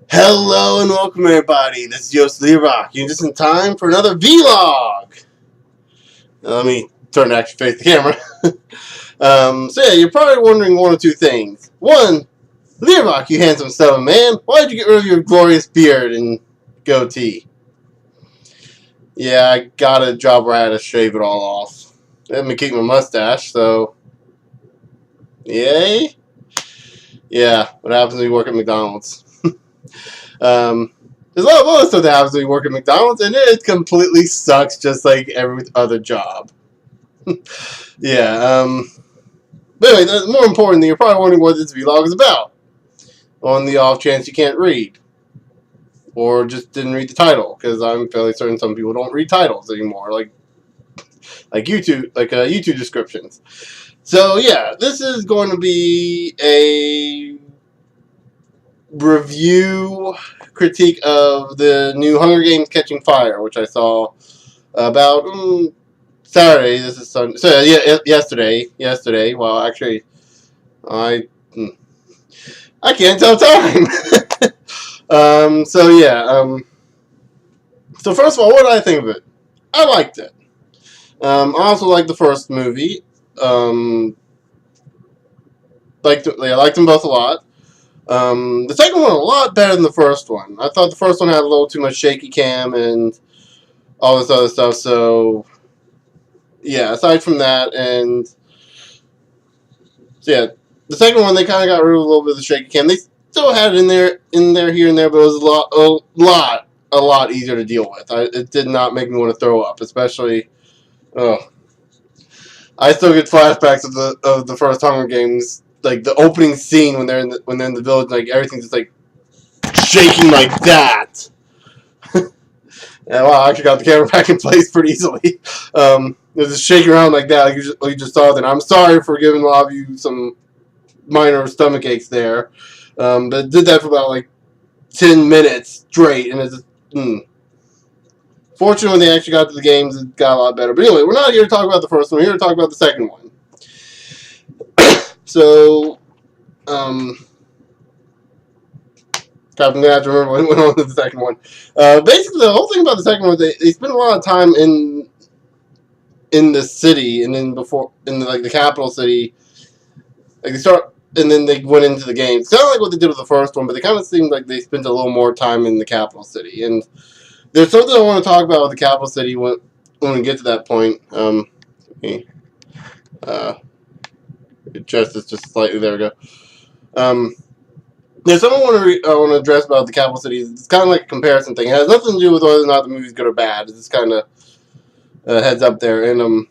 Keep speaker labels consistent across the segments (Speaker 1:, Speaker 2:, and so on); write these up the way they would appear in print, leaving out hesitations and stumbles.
Speaker 1: Hello and welcome everybody, this is Yost Lerock. You're just in time for another vlog. Let me turn to actually face the camera. So yeah, you're probably wondering one or two things. One, Lerock, you handsome stubborn man, why did you get rid of your glorious beard and goatee? Yeah, I got a job where I had to shave it all off. Let me keep my mustache, so yay. Yeah, what happens when you work at McDonald's? There's a lot of other stuff that happens when you work at McDonald's, and it completely sucks just like every other job. Yeah, but anyway, that's more important. You're probably wondering what this vlog is about. On the off chance you can't read. Or just didn't read the title, because I'm fairly certain some people don't read titles anymore, like YouTube descriptions. So yeah, this is going to be a review critique of the new Hunger Games Catching Fire, which I saw about Saturday. This is Sunday. So yeah, yesterday. Well, actually, I can't tell time. So yeah. So first of all, what did I think of it? I liked it. I also liked the first movie. I liked them both a lot. The second one a lot better than the first one. I thought the first one had a little too much shaky cam and all this other stuff. So yeah, aside from that, and so yeah, the second one they kind of got rid of a little bit of the shaky cam. They still had it in there, here and there, but it was a lot easier to deal with. It did not make me want to throw up, especially. Oh, I still get flashbacks of the first Hunger Games, like the opening scene when they're in the village, like everything's just like shaking like that. Yeah, wow, I actually got the camera back in place pretty easily. It was just shaking around like that, like you just saw. Then I'm sorry for giving a lot of you some minor stomach aches there, but it did that for about like 10 minutes straight, and it's just. Fortunately, when they actually got to the games, it got a lot better. But anyway, we're not here to talk about the first one. We're here to talk about the second one. So, I'm going to have to remember what went on with the second one. Basically, the whole thing about the second one, they spent a lot of time in the city, and then the capital city. Like they start, and then they went into the games. It's kind of like what they did with the first one, but they kind of seemed like they spent a little more time in the capital city. And there's something I want to talk about with the capital city when we get to that point. Adjust this just slightly. There we go. There's something I want to address about the capital city. It's kind of like a comparison thing. It has nothing to do with whether or not the movie's good or bad. It's just kind of heads up there. And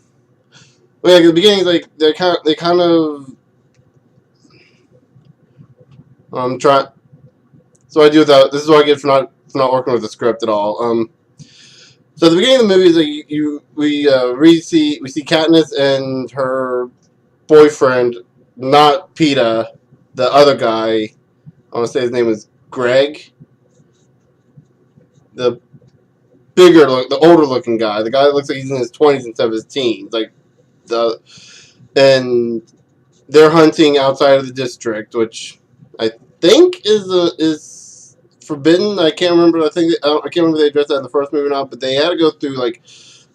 Speaker 1: like at the beginning, like they kind of try. So I do without. This is what I get for not working with the script at all. So at the beginning of the movie is like we see Katniss and her boyfriend, not PETA, the other guy. I want to say his name is Greg. The the older looking guy. The guy that looks like he's in his 20s instead of his teens. And they're hunting outside of the district, which I think is forbidden. I can't remember. I can't remember if they addressed that in the first movie or not. But they had to go through like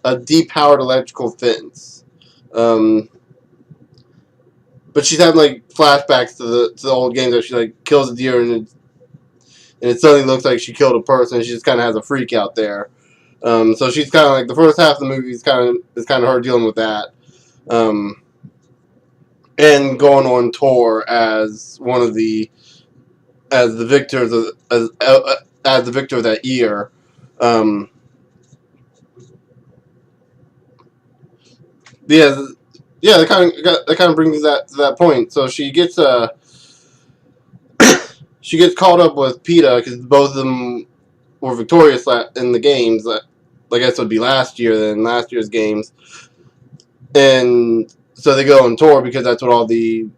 Speaker 1: a depowered electrical fence. But she's having like flashbacks to the old games that she like kills a deer and it suddenly looks like she killed a person. She just kind of has a freak out there. So she's kind of like the first half of the movie is kind of her dealing with that, and going on tour as one of the victors as the victor of that year. Yeah, that kind of brings that to that point. So she gets caught up with PETA because both of them were victorious in the games. I guess it would be last year's games, and so they go on tour because that's what all the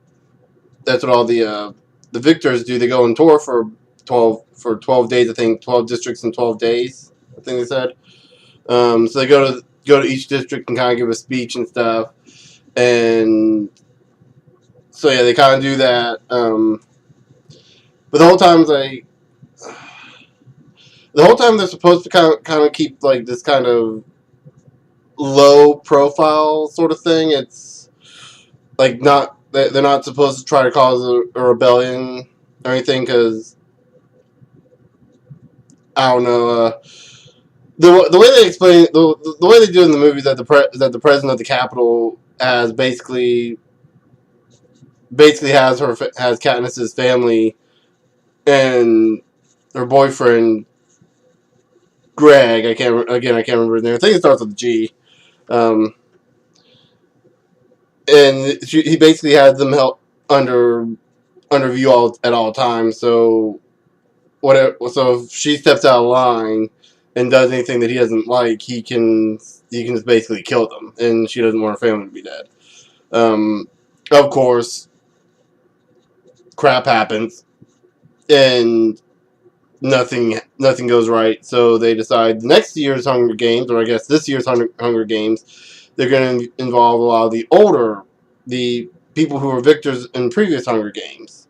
Speaker 1: victors do. They go on tour for 12 days. I think 12 districts in 12 days. I think they said. So they go to each district and kind of give a speech and stuff. And so yeah, they kind of do that. But the whole time it's like, the whole time they're supposed to kind of keep like this kind of low profile sort of thing. It's like not they're not supposed to try to cause a rebellion or anything because I don't know. The way they explain the way they do it in the movie is that the president of the Capitol has basically has Katniss's family and her boyfriend Greg. I can't remember his name. I think it starts with a G. Um, and he basically has them help under view at all times. So whatever. So if she steps out of line and does anything that he doesn't like, he can just basically kill them, and she doesn't want her family to be dead. Um, of course, crap happens, and nothing goes right. So they decide next year's Hunger Games, or I guess this year's Hunger Games, they're going to involve a lot of the people who were victors in previous Hunger Games.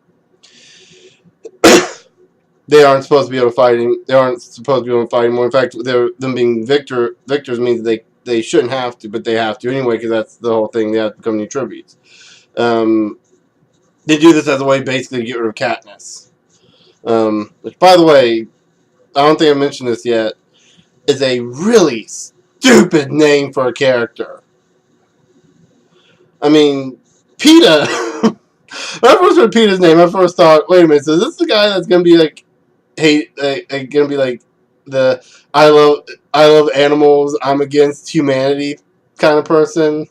Speaker 1: They aren't supposed to be able to fight. They aren't supposed to be able to fight anymore. In fact, them being victors means they shouldn't have to, but they have to anyway because that's the whole thing. They have to become new tributes. Um, they do this as a way basically to get rid of Katniss. Which, by the way, I don't think I mentioned this yet, is a really stupid name for a character. I mean, PETA. When I first heard PETA's name, I first thought, wait a minute, so is this the guy that's gonna be like gonna be like the I love animals, I'm against humanity kind of person?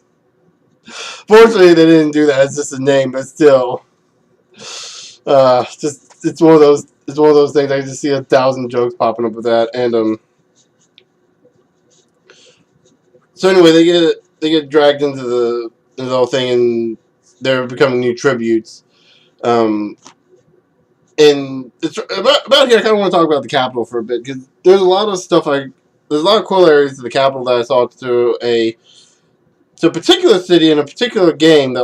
Speaker 1: Fortunately, they didn't do that. It's just a name, but still, just it's one of those things. I just see 1,000 jokes popping up with that, and so anyway, they get dragged into the whole thing, and they're becoming new tributes. Um, and it's about here. I kind of want to talk about the Capitol for a bit because there's a lot of stuff there's a lot of corollaries to the Capitol that I saw to a particular city in a particular game that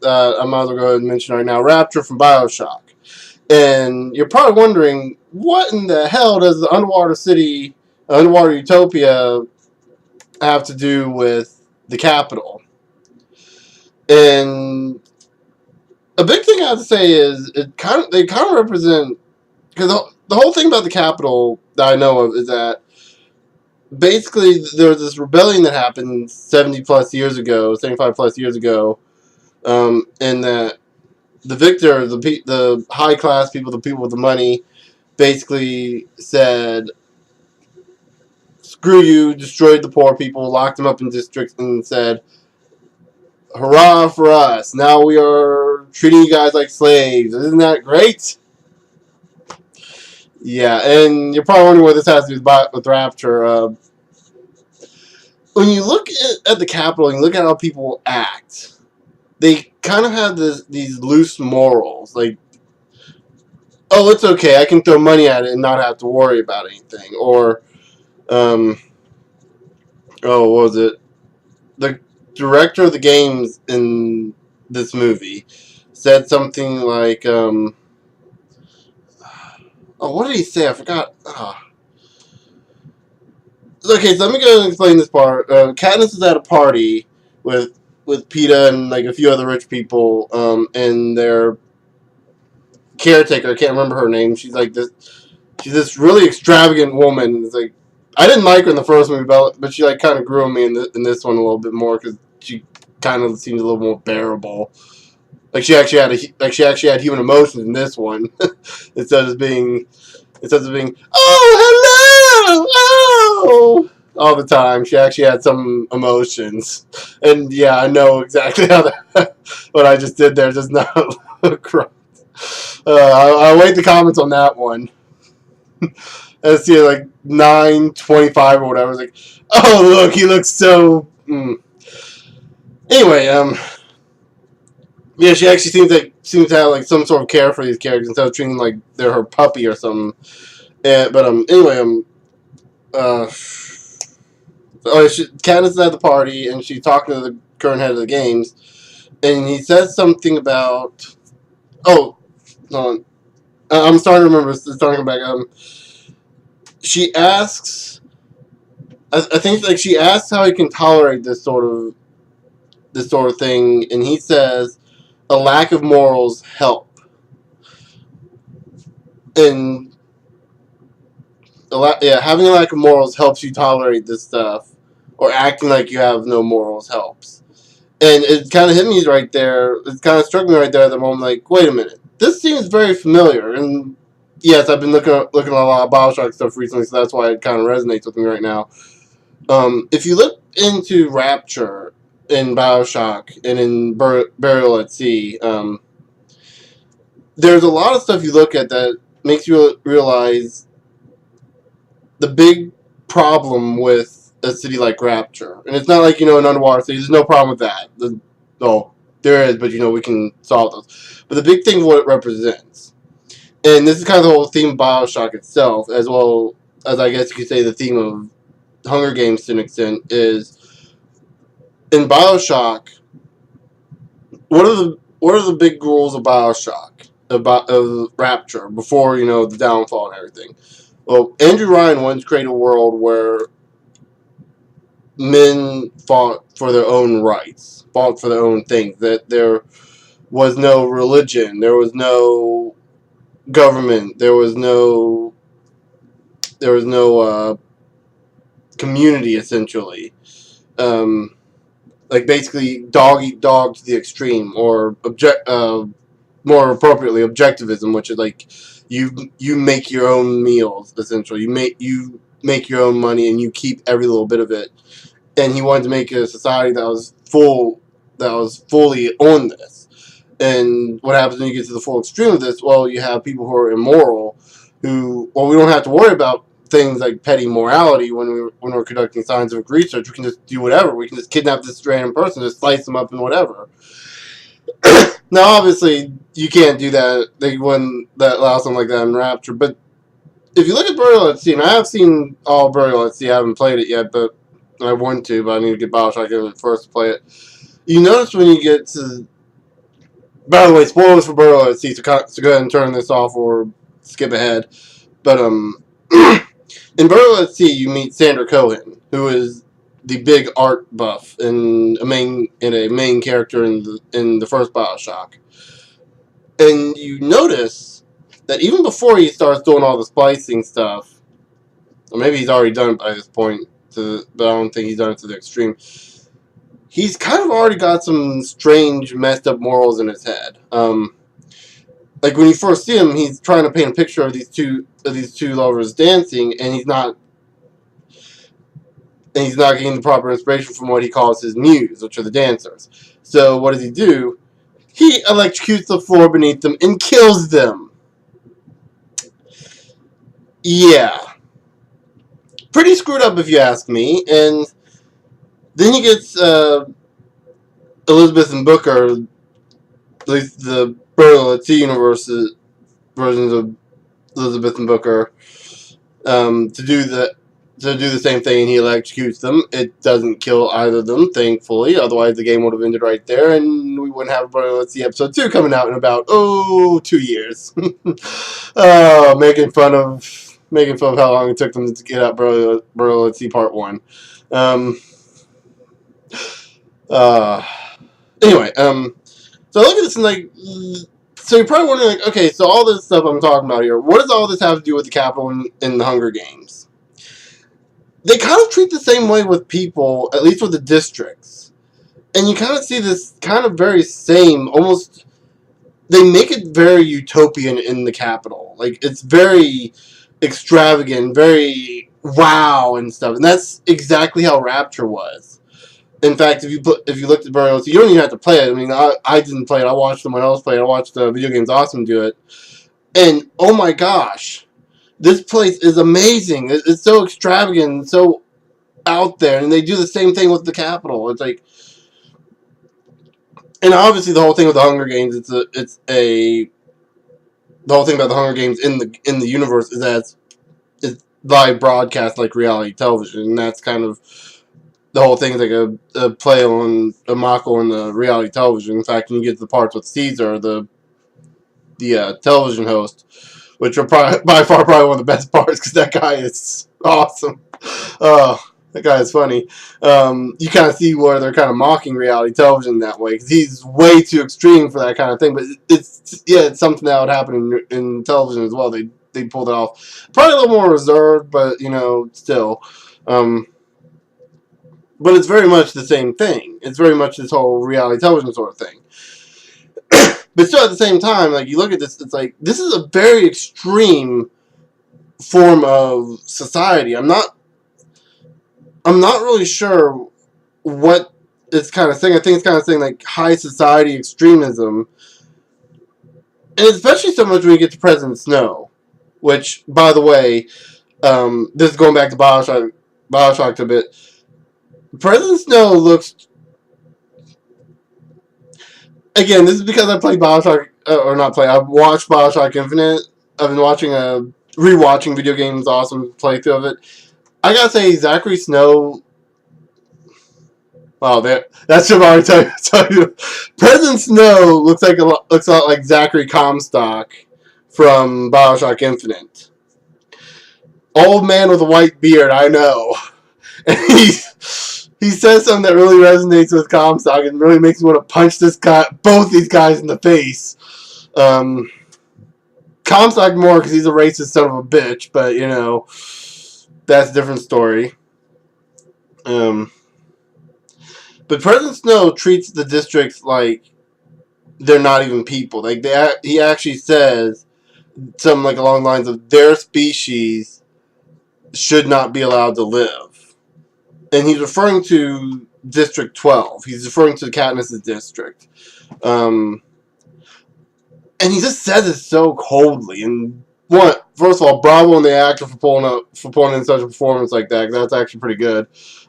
Speaker 1: I might as well go ahead and mention right now. Rapture from Bioshock, and you're probably wondering what in the hell does the underwater utopia have to do with the Capitol? And a big thing I have to say is they kind of represent because the whole thing about the Capitol that I know of is that basically there was this rebellion that happened 75 plus years ago, and that the high class people, the people with the money, basically said, "Screw you!" Destroyed the poor people, locked them up in districts, and said, "Hurrah for us! Now we are treating you guys like slaves. Isn't that great?" Yeah, and you're probably wondering what this has to do with Rapture. When you look at the Capitol and you look at how people act, they kind of have these loose morals. Like, oh, it's okay, I can throw money at it and not have to worry about anything. Or, oh, what was it? The director of the games in this movie said something like, oh, what did he say? I forgot. Oh. Okay, so let me go and explain this part. Katniss is at a party with PETA and like a few other rich people, and their caretaker. I can't remember her name. She's this really extravagant woman. It's like I didn't like her in the first movie, but she like kind of grew on me in this one a little bit more because she kind of seems a little more bearable. Like she actually had human emotions in this one instead of being oh, hello, oh, all the time. She actually had some emotions, and yeah, I know exactly how what I just did there does not look right. I'll wait the comments on that one. Let's see, like 9:25 or whatever. It's like, oh look, he looks so. Anyway, yeah, she actually seems to have like some sort of care for these characters instead of treating them like they're her puppy or something. But anyway, Candace is at the party and she's talking to the current head of the games, and he says something about I'm starting to remember. Starting back. she asks, I think like she asks how he can tolerate this sort of thing, and he says a lack of morals help, and having a lack of morals helps you tolerate this stuff, or acting like you have no morals helps. And it kind of hit me right there. It kind of struck me right there at the moment. Like, wait a minute, this seems very familiar. And yes, I've been looking at a lot of Bioshock stuff recently, so that's why it kind of resonates with me right now. If you look into Rapture in Bioshock and in Burial at Sea, there's a lot of stuff you look at that makes you realize the big problem with a city like Rapture. And it's not like, an underwater city. There's no problem with that. There is, but, we can solve those. But the big thing, what it represents, and this is kind of the whole theme of Bioshock itself, as well as I guess you could say the theme of Hunger Games to an extent, is in Bioshock, what are the big rules of Bioshock, of Rapture, before, the downfall and everything? Well, Andrew Ryan once created a world where men fought for their own rights, fought for their own things, that there was no religion, there was no government, there was no community, essentially. Like basically dog eat dog to the extreme, or more appropriately objectivism, which is like you make your own meals, essentially. You make your own money and you keep every little bit of it. And he wanted to make a society that was fully on this. And what happens when you get to the full extreme of this? Well, you have people who are immoral, we don't have to worry about things like petty morality when we're conducting scientific research. We can just do whatever. We can just kidnap this random person, just slice them up and whatever. Now, obviously, you can't do that. They wouldn't allow something like that in Rapture. But if you look at Burial at Sea, and I have seen all Burial at Sea, I haven't played it yet, but I want to, but I need to get Bioshock first to play it. You notice when you get to... By the way, spoilers for Burial at Sea, so go ahead and turn this off or skip ahead. But, in Burial at Sea, you meet Sandra Cohen, who is the big art buff and a main character in the first Bioshock. And you notice that even before he starts doing all the splicing stuff, or maybe he's already done it by this point, but I don't think he's done it to the extreme, he's kind of already got some strange, messed up morals in his head. Like when you first see him, he's trying to paint a picture of these two lovers dancing, and he's not getting the proper inspiration from what he calls his muse, which are the dancers. So what does he do? He electrocutes the floor beneath them and kills them. Yeah. Pretty screwed up if you ask me. And then he gets Elizabeth and Booker, at least the Burial at Sea universe versions of Elizabeth and Booker, to do the same thing, and he electrocutes them. It doesn't kill either of them, thankfully. Otherwise, the game would have ended right there, and we wouldn't have Burial at Sea episode 2 coming out in about 2 years. Making fun of how long it took them to get out Burial at Sea Part 1. Anyway, so I look at this and like, so you're probably wondering, like, okay, so all this stuff I'm talking about here, what does all this have to do with the Capitol in the Hunger Games? They kind of treat the same way with people, at least with the districts. And you kind of see this kind of very same, almost, they make it very utopian in the Capitol. Like, it's very extravagant, very wow and stuff. And that's exactly how Rapture was. In fact, if you looked at Burial, you don't even have to play it. I mean, I didn't play it. I watched someone else play it. I watched Video Games Awesome do it. And, oh my gosh, this place is amazing. It's so extravagant and so out there. And they do the same thing with the Capitol. It's like... And obviously the whole thing with the Hunger Games, the whole thing about the Hunger Games in the universe is that it's live broadcast like reality television. And that's kind of... The whole thing is like a play on a mock on the reality television. In fact, when you get to the parts with Caesar, the television host, which are by far probably one of the best parts because that guy is awesome. Oh, that guy is funny. You kind of see where they're kind of mocking reality television that way because he's way too extreme for that kind of thing. But it's something that would happen in television as well. They pulled it off. Probably a little more reserved, but still. But it's very much the same thing. It's very much this whole reality television sort of thing. But still, at the same time, like you look at this, it's like this is a very extreme form of society. I'm not really sure what it's kind of saying. I think it's kind of saying like high society extremism, and especially so much when you get to President Snow, which, by the way, this is going back to Bioshock a bit. President Snow looks. Again, this is because I played Bioshock, or not play. I've watched Bioshock Infinite. I've been rewatching video games, awesome playthrough of it. I gotta say, Zachary Snow. Wow, that should already tell you. President Snow looks a lot like Zachary Comstock from Bioshock Infinite. Old man with a white beard, I know. And he says something that really resonates with Comstock and really makes me want to punch both these guys in the face. Comstock more because he's a racist son of a bitch, but that's a different story. But President Snow treats the districts like they're not even people. Like he actually says something like along the lines of their species should not be allowed to live. And he's referring to District 12. He's referring to Katniss' district. And he just says it so coldly. And first of all, bravo on the actor for pulling in such a performance like that. That's actually pretty good.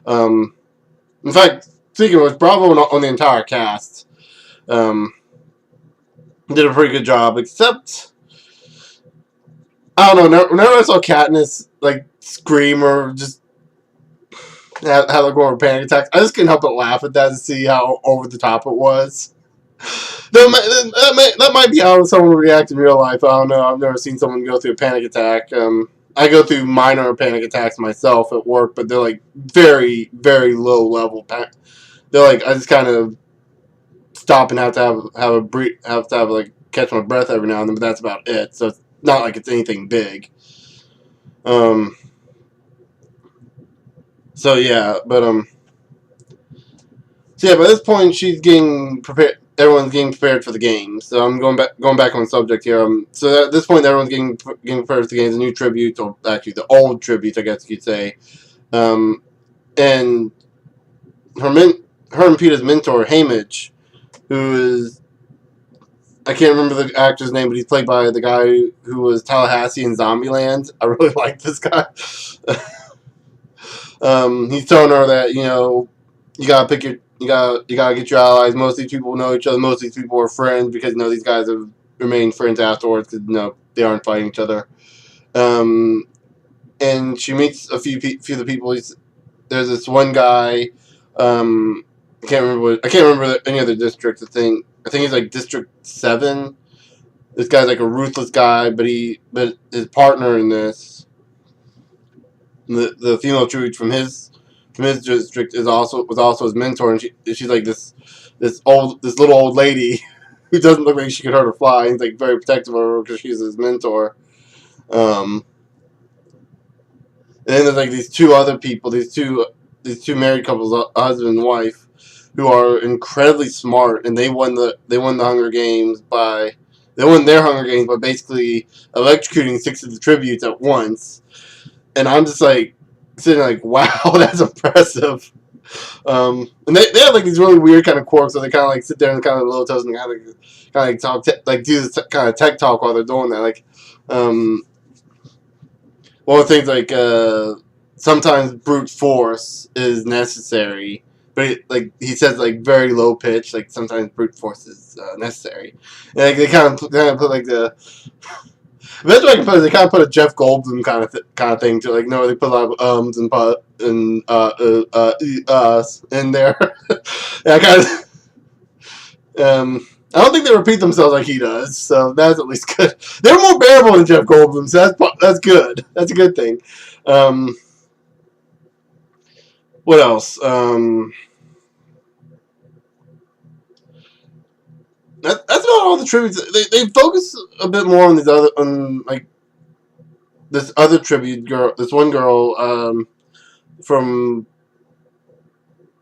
Speaker 1: In fact, speaking of which, bravo on the entire cast. Did a pretty good job, except I don't know. Whenever I saw Katniss scream or just have go over panic attacks, I just couldn't help but laugh at that to see how over the top it was. That might be how someone would react in real life. I don't know. I've never seen someone go through a panic attack. I go through minor panic attacks myself at work, but they're very, very low level. They're I just kind of stop and have to catch my breath every now and then, but that's about it. So it's not like it's anything big. So yeah, but by this point she's getting prepared. Everyone's getting prepared for the games. So I'm going back on subject here. So at this point, everyone's getting prepared for the games. The new tributes, or actually the old tributes, I guess you could say. And her and Peter's mentor, Haymitch, who is, I can't remember the actor's name, but he's played by the guy who was Tallahassee in Zombieland. I really like this guy. He's telling her that you gotta get your allies. Most of these people know each other. Most of these people are friends because these guys have remained friends afterwards because they aren't fighting each other. And she meets a few of the people. There's this one guy. I can't remember any other districts. I think he's District 7. This guy's a ruthless guy, but his partner in this, the female tribute from his district was also his mentor, and she's this little old lady who doesn't look like she could hurt a fly. He's very protective of her because she's his mentor. And then there's these two other people, these two married couples, a husband and wife, who are incredibly smart, and they won the Hunger Games by basically electrocuting 6 of the tributes at once. And I'm just sitting wow, that's impressive. And they have these really weird kind of quirks, so they kind of sit there and kind of low toes and kind of talk, do this kind of tech talk while they're doing that. One of the things sometimes brute force is necessary, but he says very low pitch, sometimes brute force is necessary. And they kind of put the. The best way I can put it is they kind of put a Jeff Goldblum kind of thing to no, they put a lot of ums and us in there. And I I don't think they repeat themselves like he does, so that's at least good. They're more bearable than Jeff Goldblum, so that's good. That's a good thing. Um, what else? That's about all the tributes. They focus a bit more on like this other tribute girl, this one girl from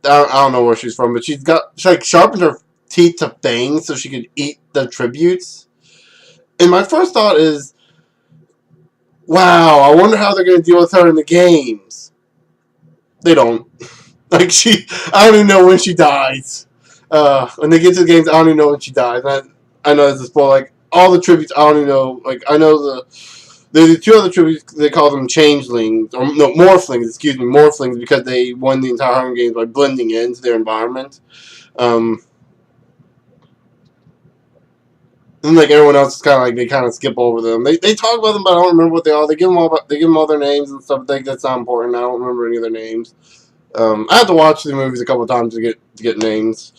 Speaker 1: I don't know where she's from, but she like sharpened her teeth to fangs so she could eat the tributes. And my first thought is, wow, I wonder how they're going to deal with her in the games. They don't. Like I don't even know when she dies. When they get to the games, I don't even know when she dies. I know this is spoil. Like all the tributes, I don't even know. Like I know the two other tributes. They call them changelings or no morphlings. Excuse me, morphlings because they won the entire Hunger Games by blending into their environment. Um, and like everyone else is kind of like they kind of skip over them. They talk about them, but I don't remember what they are. They give them all their names and stuff. Like that's not important. I don't remember any of their names. I have to watch the movies a couple of times to get names.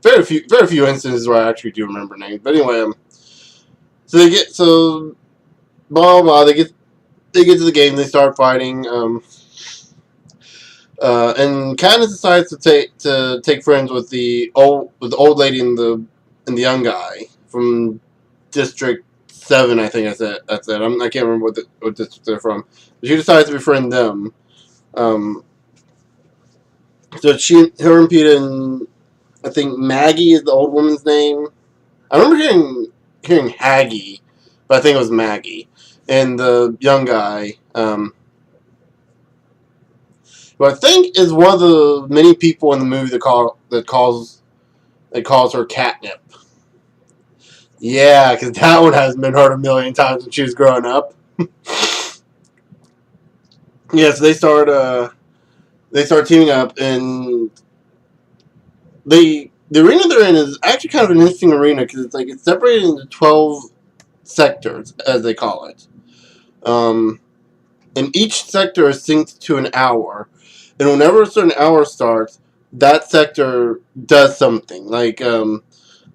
Speaker 1: Very few instances where I actually do remember names. But anyway, so blah blah. They get to the game. They start fighting. And Katniss decides to take friends with the old lady and the young guy from District 7. I think that's it. I can't remember what district they're from. But she decides to befriend them. So her and Peeta and I think Maggie is the old woman's name. I remember hearing Haggy, but I think it was Maggie. And the young guy, who I think is one of the many people in the movie that calls her catnip. Yeah, because that one hasn't been heard a million times when she was growing up. Yeah, so they start teaming up, and the arena they're in is actually kind of an interesting arena because it's separated into 12 sectors, as they call it. And each sector is synced to an hour, and whenever a certain hour starts, that sector does something. Like the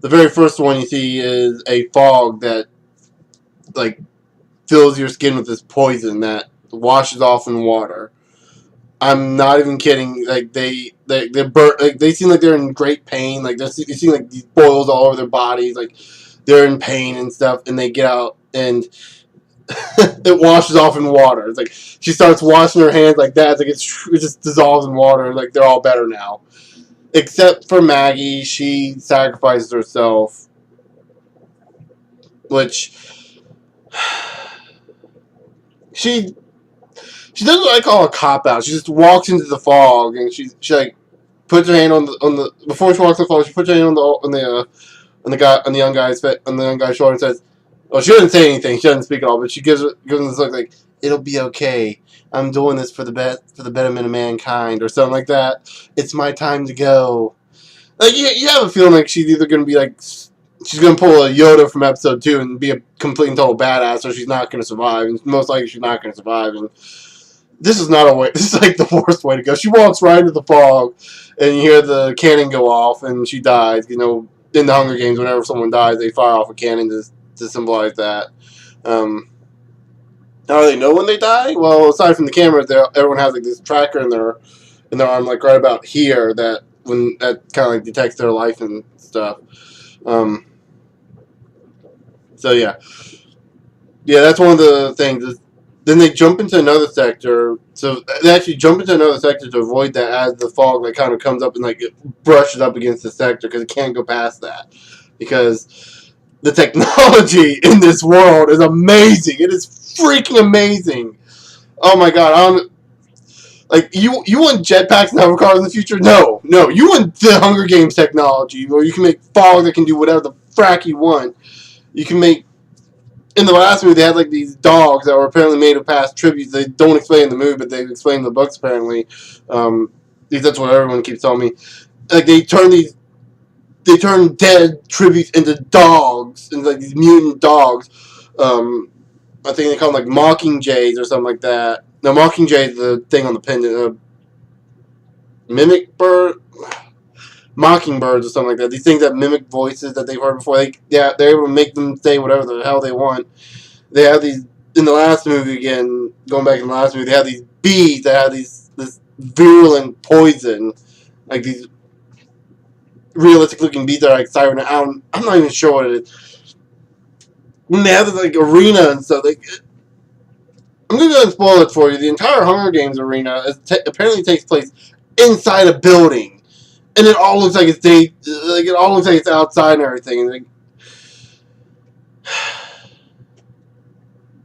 Speaker 1: very first one you see is a fog that like fills your skin with this poison that washes off in water. I'm not even kidding. Like they burn. Like they seem like they're in great pain. Like you see like these boils all over their bodies. Like they're in pain and stuff. And they get out and it washes off in water. It's like she starts washing her hands like that. It's like it just dissolves in water. Like they're all better now, except for Maggie. She sacrifices herself, which she does what I call a cop out. She just walks into the fog and she like puts her hand on the before she walks in the fog. She puts her hand on the young guy's shoulder and says, "Well, she doesn't say anything. She doesn't speak at all, but she gives him this look like it'll be okay. I'm doing this for the betterment of mankind or something like that. It's my time to go." Like you have a feeling like she's either gonna be like she's gonna pull a Yoda from episode 2 and be a complete and total badass, or she's not gonna survive. And most likely she's not gonna survive. And this is not a way. This is like the worst way to go. She walks right into the fog, and you hear the cannon go off, and she dies. You know, in the Hunger Games, whenever someone dies, they fire off a cannon to symbolize that. How do they know when they die? Well, aside from the cameras, everyone has like this tracker in their arm, like right about here, that kind of like detects their life and stuff. So yeah, that's one of the things. Then they jump into another sector. So they actually jump into another sector to avoid that as the fog like kind of comes up and like it brushes up against the sector because it can't go past that because the technology in this world is amazing. It is freaking amazing. Oh my god! Like you want jetpacks and hover cars in the future? No. You want the Hunger Games technology where you can make fog that can do whatever the frack you want. You can make. In the last movie, they had like these dogs that were apparently made of past tributes. They don't explain in the movie, but they explain in the books apparently. That's what everyone keeps telling me. Like they turn dead tributes into dogs, and like these mutant dogs. I think they call them like mockingjays or something like that. No, mockingjay is the thing on the pendant. Mimic bird. mockingbirds or something like that. These things that mimic voices that they've heard before. They're able to make them say whatever the hell they want. They have these in the last movie again. Going back in the last movie, they have these bees that have this virulent poison, like these realistic looking bees that are like siren. I'm not even sure what it is. And they have this like arena and stuff. Like, I'm gonna go ahead and spoil it for you. The entire Hunger Games arena apparently takes place inside a building, and it all looks like it's it all looks like it's outside and everything. And like,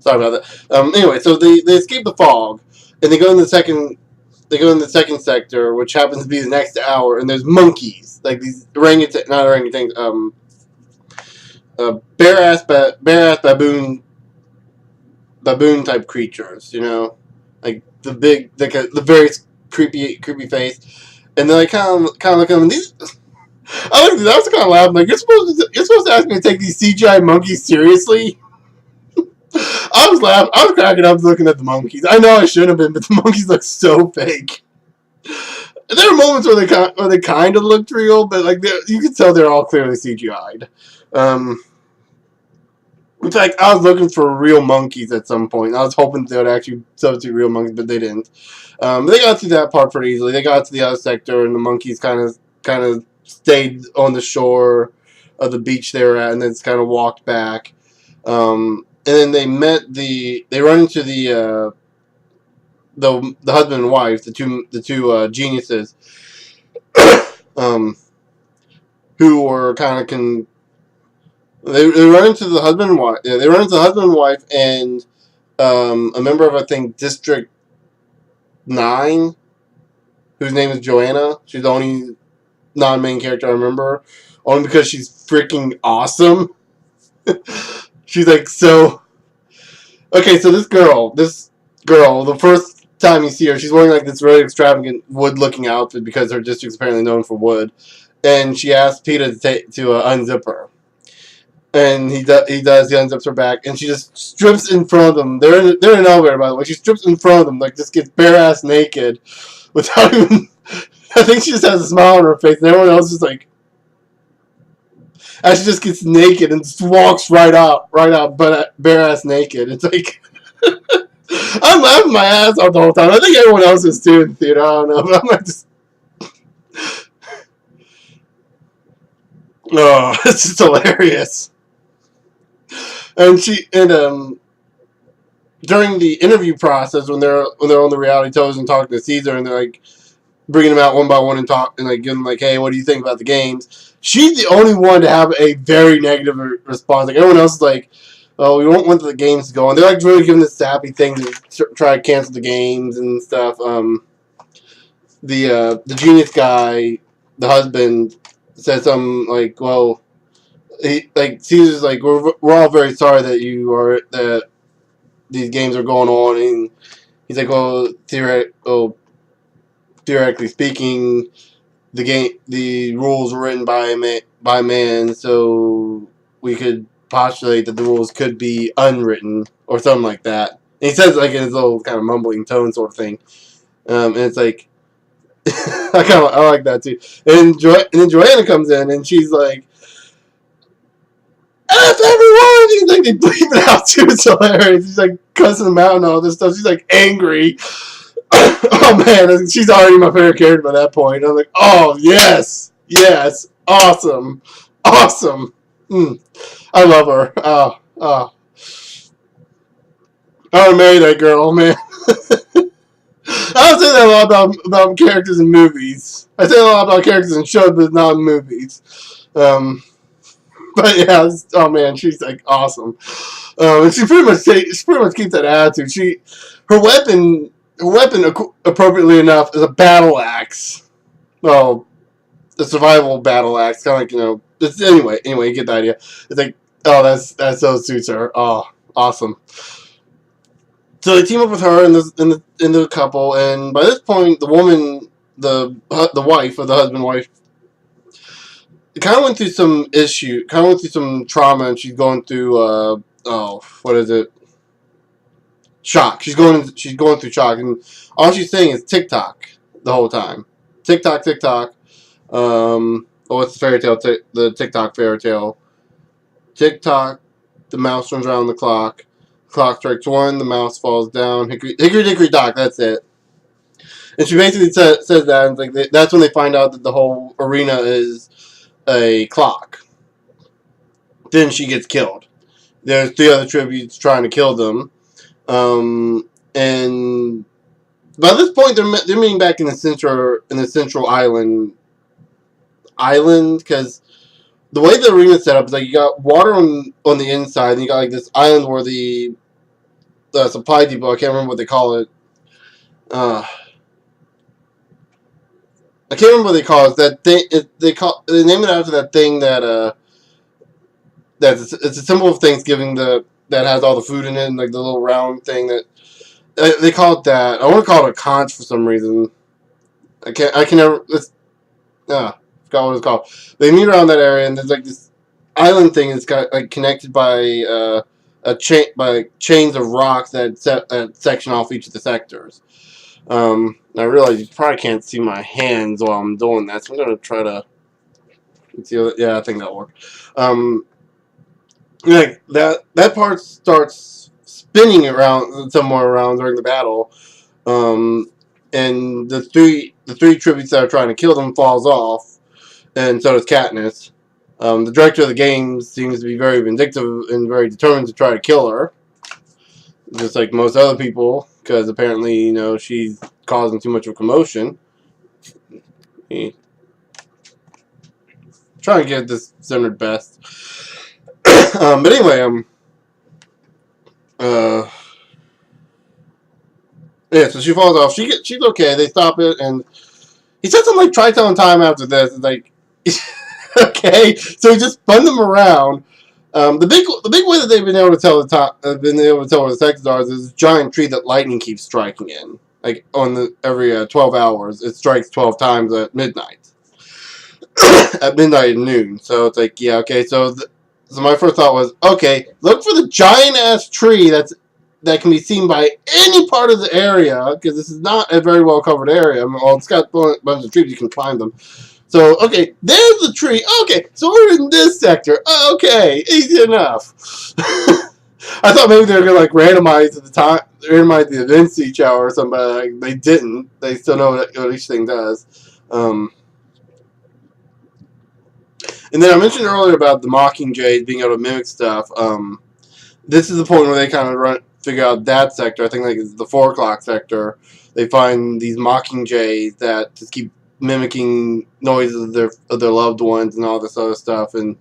Speaker 1: sorry about that. Anyway, so they escape the fog, and they go in the second. They go in the second sector, which happens to be the next hour, and there's monkeys, like these not orangutans, bare ass baboon type creatures, you know, like the very creepy face, and then I kind of look at them. And I was kind of laughing. Like, you're supposed to ask me to take these CGI monkeys seriously. I was laughing. I was cracking up looking at the monkeys. I know I shouldn't have been, but the monkeys look so fake. There are moments where they kind of looked real, but like you can tell they're all clearly CGI'd. In fact, I was looking for real monkeys at some point. I was hoping they would actually substitute real monkeys, but they didn't. They got through that part pretty easily. They got to the other sector, and the monkeys kind of stayed on the shore of the beach they were at, and then kind of walked back. And then they run into the husband and wife, the two geniuses, who were kind of they run into the husband and wife. Yeah, they run into the husband and wife and a member of, I think, District 9, whose name is Joanna. She's the only non-main character I remember, only because she's freaking awesome. She's like so. Okay, so this girl, the first time you see her, she's wearing like this really extravagant wood-looking outfit because her district's apparently known for wood, and she asks Peter to unzip her. And he does. He unzips her back, and she just strips in front of them. They're in an elevator, by the way. She strips in front of them, like just gets bare ass naked, without even. I think she just has a smile on her face, and everyone else is like, as she just gets naked and just walks right out, but bare ass naked. It's like I'm laughing my ass off the whole time. I think everyone else is too in the theater. I don't know, but I'm like just. Oh, it's just hilarious. And during the interview process, when they're on the reality television talking to Caesar, and they're like bringing them out one by one and like giving them like, hey, what do you think about the games? She's the only one to have a very negative response. Like, everyone else is like, oh, we don't want the games to go on. They're like really giving this sappy thing to try to cancel the games and stuff. The genius guy, the husband, said something like, well. Caesar's like, we're all very sorry that these games are going on, and he's like, well, theoretically speaking, the rules were written by man, so we could postulate that the rules could be unwritten or something like that. And he says it like in his little kind of mumbling tone sort of thing, and it's like I like that too. And then Joanna comes in, and she's like, F everyone! He's like, they bleep it out too. It's hilarious. He's like cussing them out and all this stuff. She's like angry. Oh man, she's already my favorite character by that point. I'm like, oh yes, awesome. I love her. Oh. I would marry that girl, man. I don't say that a lot about characters in movies. I say a lot about characters in shows, but not in movies. But yeah, oh man, she's like awesome. And she pretty much keeps that attitude. Her weapon appropriately enough is a battle axe. Well, a survival battle axe, kind of like, you know. Anyway, you get the idea. It's like, oh, that so suits her. Oh, awesome. So they team up with her and the couple, and by this point, the woman, the wife of the husband wife, kind of went through some trauma, and she's going through what is it? Shock. She's going through shock, and all she's saying is TikTok the whole time. TikTok. Oh, it's the fairy tale, the TikTok fairy tale. TikTok, the mouse runs around the clock. Clock strikes 1, the mouse falls down. Hickory dickory dock, that's it. And she basically says that, and like that's when they find out that the whole arena is a clock. Then she gets killed. There's 3 other tributes trying to kill them. And by this point, they're meeting back in the central island, because the way the arena is set up is like you got water on the inside, and you got like this island where the supply depot. I can't remember what they call it. I can't remember what they call it. That thing. They name it after that thing that it's a symbol of Thanksgiving that has all the food in it, and like the little round thing that they call it that. I want to call it a conch for some reason. I can never. Forgot what it's called. They meet around that area, and there's like this island thing that's got like connected by chains of rocks that section off each of the sectors. I realize you probably can't see my hands while I'm doing that, so I'm gonna try to see. Yeah, I think that'll work. Like that part starts spinning around somewhere around during the battle, and the three tributes that are trying to kill them falls off, and so does Katniss. The director of the game seems to be very vindictive and very determined to try to kill her, just like most other people, because apparently, she's causing too much of a commotion. Trying to get this centered best. But anyway, yeah, so she falls off. She's okay. They stop it, and he said something like, "Try telling time after this." It's like, okay, so he just spun them around. The big way that they've been able to tell where the sectors are is this giant tree that lightning keeps striking in. Like every 12 hours, it strikes 12 times at midnight. At midnight and noon. So it's like, yeah, okay. So my first thought was, okay, look for the giant ass tree that can be seen by any part of the area, because this is not a very well covered area. Well, it's got a bunch of trees, you can climb them. So, okay, there's the tree. Okay, so we're in this sector. Okay, easy enough. I thought maybe they were gonna randomize the events each hour or something, but they didn't. They still know what each thing does. And then I mentioned earlier about the Mockingjays being able to mimic stuff. This is the point where they kind of figure out that sector. I think it's the 4 o'clock sector. They find these Mockingjays that just keep mimicking noises of their loved ones and all this other stuff. And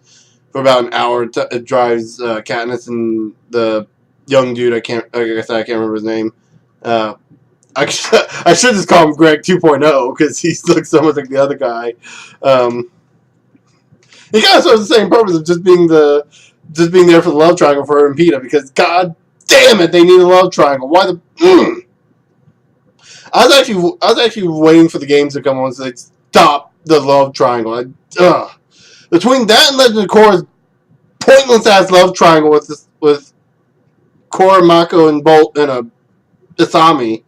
Speaker 1: for about an hour, it drives Katniss and the young dude. Like I said, I can't remember his name. I should just call him Greg 2.0 because he looks so much like the other guy. He kind of serves the same purpose of just being there for the love triangle for her and Peeta, because god damn it, they need a love triangle. Why the? I was actually waiting for the games to come on so they'd stop the love triangle. Between that and Legend of Korra's pointless ass love triangle with Korra, Mako, and Bolt and a Asami.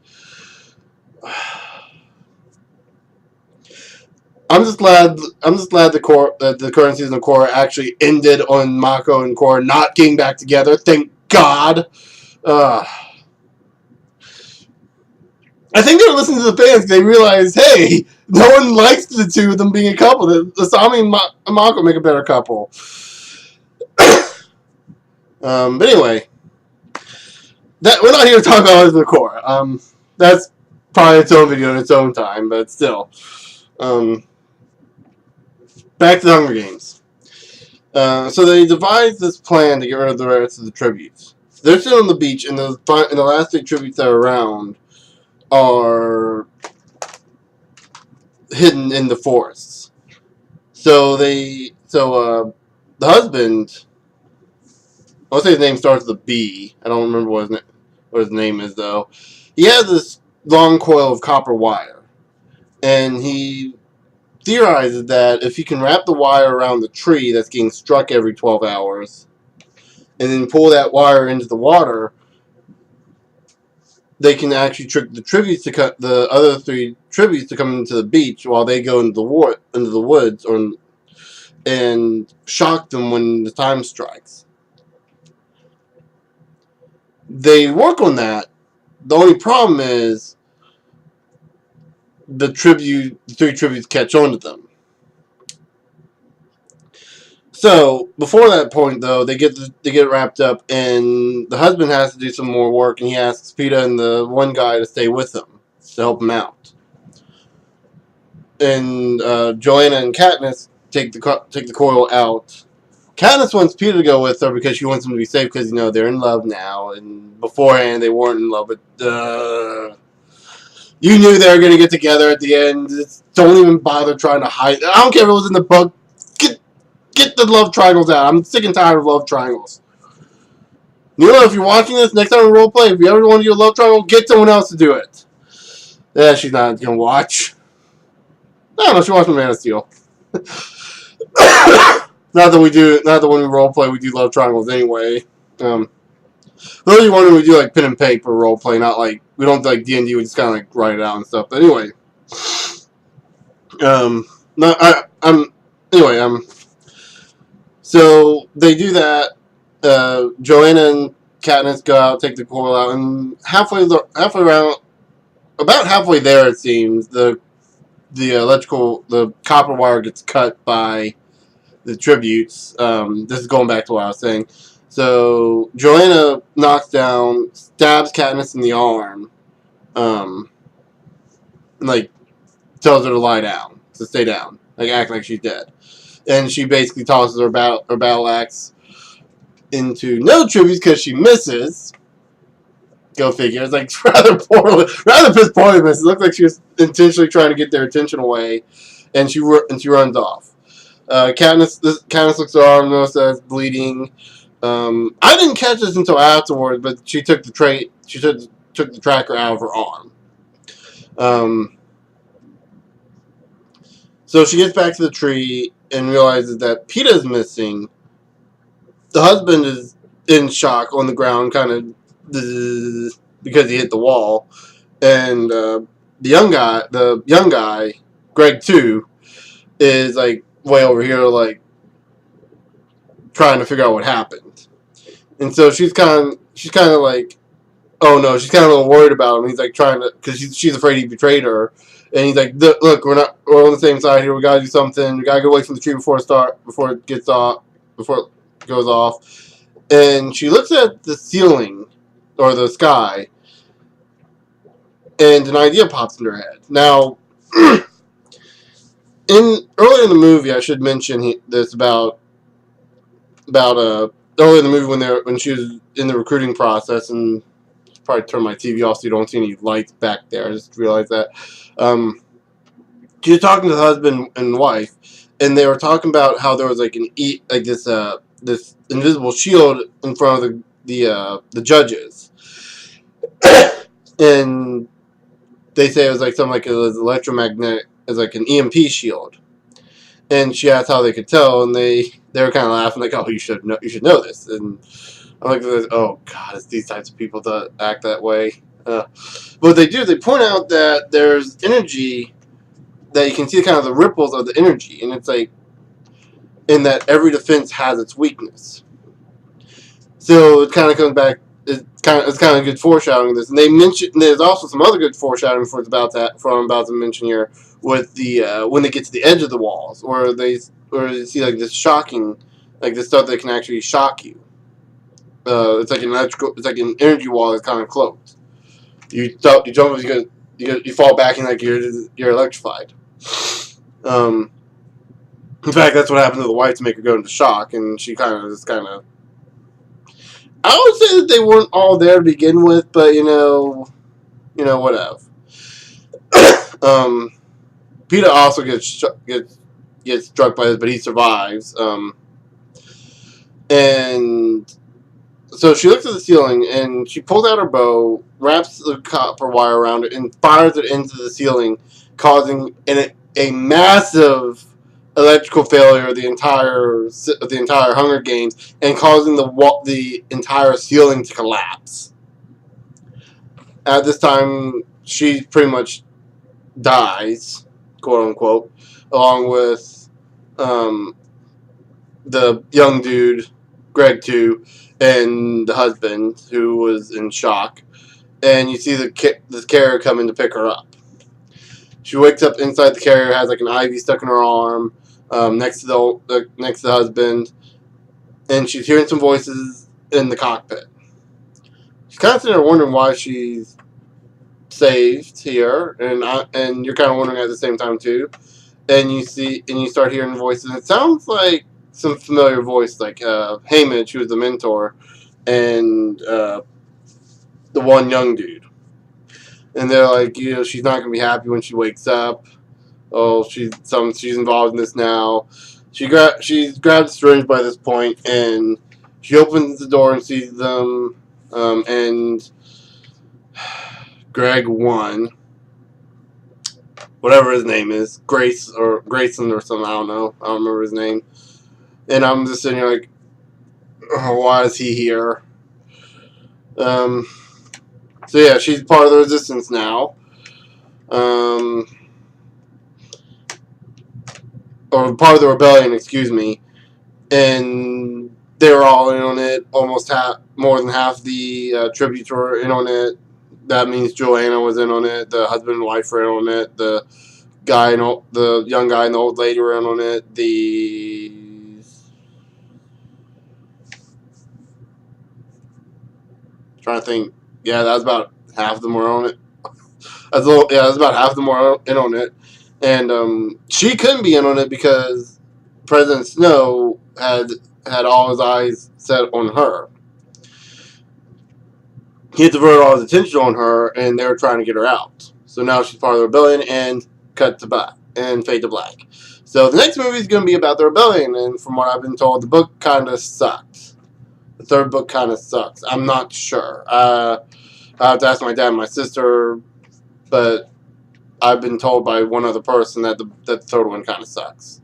Speaker 1: I'm just glad that the current season of Korra actually ended on Mako and Korra not getting back together. Thank God. I think they were listening to the fans. They realized, hey, no one likes the two of them being a couple. Asami and Mako make a better couple. But anyway, we're not here to talk about Legend of Korra. That's probably its own video in its own time, but still. Back to the Hunger Games. So they devised this plan to get rid of the rest of the tributes. They're still on the beach, and the last 3 tributes that are around are hidden in the forests. So the husband, I'll say his name starts with a B. I don't remember what his name is though. He has this long coil of copper wire, and he theorizes that if you can wrap the wire around the tree that's getting struck every 12 hours, and then pull that wire into the water, they can actually trick the tributes to cut the other 3 tributes to come into the beach while they go into the woods, and shock them when the time strikes. They work on that. The only problem is the 3 tributes catch on to them. So before that point, though, they get wrapped up, and the husband has to do some more work, and he asks Peeta and the one guy to stay with him to help him out. And Joanna and Katniss take the coil out. Katniss wants Peeta to go with her because she wants him to be safe because they're in love now, and beforehand they weren't in love. But you knew they were going to get together at the end. Just don't even bother trying to hide. I don't care if it was in the book. Get the love triangles out. I'm sick and tired of love triangles. If you're watching this, next time we roleplay, if you ever want to do a love triangle, get someone else to do it. Yeah, she's not going to watch. I don't know, she watched Man of Steel. Not that when we roleplay, we do love triangles anyway. Those of you wondering, we do like pen and paper roleplay, not like, we don't like D&D, we just kind of like write it out and stuff. But anyway. So they do that. Joanna and Katniss go out, take the coil out, and halfway there, it seems, the copper wire gets cut by the tributes. This is going back to what I was saying. So Joanna knocks down, stabs Katniss in the arm, and like tells her to lie down, to stay down, like act like she's dead. And she basically tosses her battle axe into no tributes because she misses. Go figure. It's like rather piss poorly misses. It looked like she was intentionally trying to get their attention away, and she runs off. Katniss looks at her arm, notices that it's bleeding. I didn't catch this until afterwards, but she took the tracker out of her arm. So she gets back to the tree and realizes that Peeta's missing. The husband is in shock on the ground, kind of because he hit the wall, and the young guy, Greg too, is like way over here, like trying to figure out what happened. And so she's kind of like, oh no, she's kind of a little worried about him. He's like trying to, because she's afraid he betrayed her. And he's like, look, we're on the same side here. We gotta do something. We gotta get away from the tree before it goes off. And she looks at the ceiling or the sky, and an idea pops in her head. Now, earlier in the movie, I should mention this about earlier in the movie when she was in the recruiting process, and probably turn my TV off so you don't see any lights back there. I just realized that. She was talking to the husband and wife, and they were talking about how there was like this invisible shield in front of the judges, and they say it was like something like it was electromagnetic, as like an EMP shield. And she asked how they could tell, and they were kind of laughing like, "Oh, you should know this." And I'm like, "Oh God, it's these types of people that act that way." What they do, they point out that there's energy that you can see, kind of the ripples of the energy, and it's like, in that every defense has its weakness. So it kind of comes back. It's kind of good foreshadowing this, and they mention there's also some other good foreshadowing I'm about to mention here with the when they get to the edge of the walls, or they see like this shocking, like this stuff that can actually shock you. It's like an energy wall that's kind of closed. You jump, you fall back, and like you're electrified. In fact, that's what happened to the wife to make her go into shock, and she kind of. I would say that they weren't all there to begin with, but whatever. Peeta also gets struck by this, but he survives. And so she looks at the ceiling, and she pulls out her bow, wraps the copper wire around it, and fires it into the ceiling, causing a massive electrical failure of the entire Hunger Games, and causing the entire ceiling to collapse. At this time, she pretty much dies, quote unquote, along with um, the young dude, Greg too, and the husband who was in shock. And you see this carrier coming to pick her up. She wakes up inside the carrier, has like an IV stuck in her arm, next to the husband, and she's hearing some voices in the cockpit. She's kind of sitting there wondering why she's saved here, and you're kind of wondering at the same time too. And you start hearing voices. It sounds like some familiar voice, like Hamish, who was the mentor, and the one young dude. And they're like, she's not gonna be happy when she wakes up. Oh, she's involved in this now. She's grabbed a syringe by this point, and she opens the door and sees them. And Greg won, whatever his name is, Grayson or something. I don't know. I don't remember his name. And I'm just sitting here like, oh, why is he here? So yeah, she's part of the resistance now. Or part of the rebellion, excuse me. And they were all in on it. Almost more than half the tributes were in on it. That means Joanna was in on it. The husband and wife were in on it. The young guy and the old lady were in on it. Trying to think. Yeah, that was about half of them were on it. That's about half of them were in on it. And she couldn't be in on it because President Snow had all his eyes set on her. He had diverted all his attention on her, and they were trying to get her out. So now she's part of the rebellion, and cut to black, and fade to black. So the next movie is going to be about the rebellion, and from what I've been told, the book kind of sucks. The third book kind of sucks. I'm not sure. I have to ask my dad and my sister, but I've been told by one other person that the third one kind of sucks.